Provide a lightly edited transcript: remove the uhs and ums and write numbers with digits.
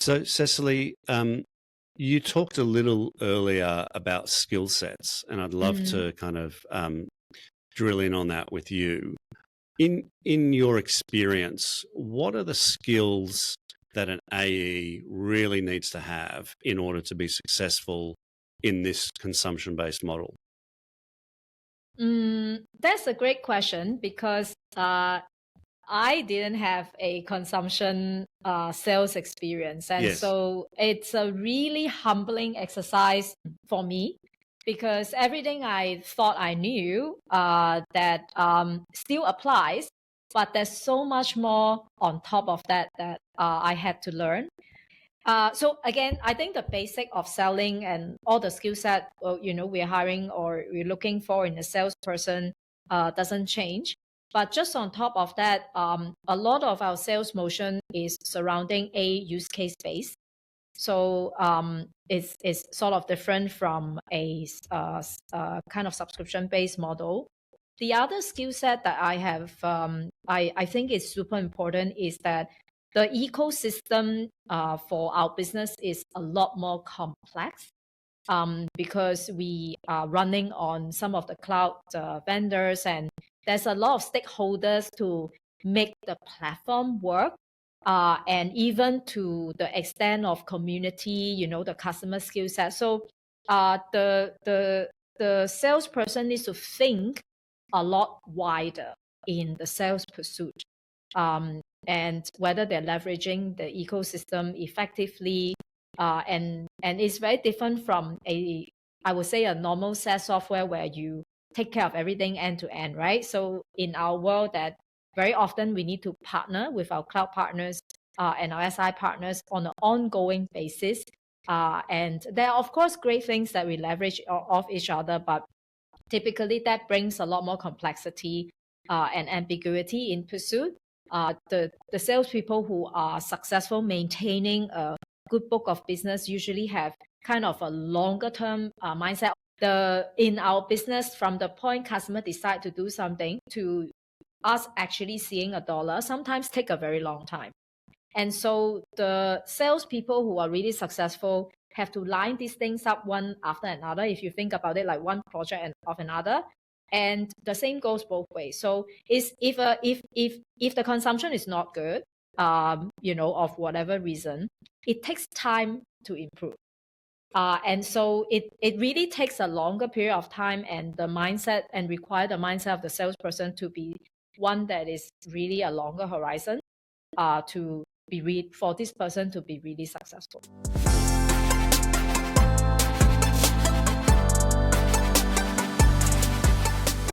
So, Cecily, you talked a little earlier about skill sets, and I'd love to kind of drill in on that with you. In your experience, what are the skills that an AE really needs to have in order to be successful in this consumption-based model? That's a great question because I didn't have a consumption sales experience. And Yes. so it's a really humbling exercise for me because everything I thought I knew that still applies, but there's so much more on top of that I had to learn. So again, I think the basic of selling and all the skill set, we're hiring or we're looking for in a salesperson doesn't change. But just on top of that, a lot of our sales motion is surrounding a use case base. So it's sort of different from a kind of subscription-based model. The other skill set that I have, I think is super important is that the ecosystem for our business is a lot more complex because we are running on some of the cloud vendors, and there's a lot of stakeholders to make the platform work. And even to the extent of community, the customer skill set. So the salesperson needs to think a lot wider in the sales pursuit. And whether they're leveraging the ecosystem effectively. And it's very different from I would say, a normal SaaS software where you take care of everything end to end, right? So in our world, that very often we need to partner with our cloud partners and our SI partners on an ongoing basis. And there are, of course, great things that we leverage off each other, but typically that brings a lot more complexity and ambiguity in pursuit. The salespeople who are successful maintaining a good book of business usually have kind of a longer term mindset. In our business, from the point customer decide to do something to us actually seeing a dollar, sometimes take a very long time. And so the salespeople who are really successful have to line these things up one after another. If you think about it, like one project of another, and the same goes both ways. So if the consumption is not good, of whatever reason, it takes time to improve. And so it really takes a longer period of time, and the mindset and require the mindset of the salesperson to be one that is really a longer horizon for this person to be really successful.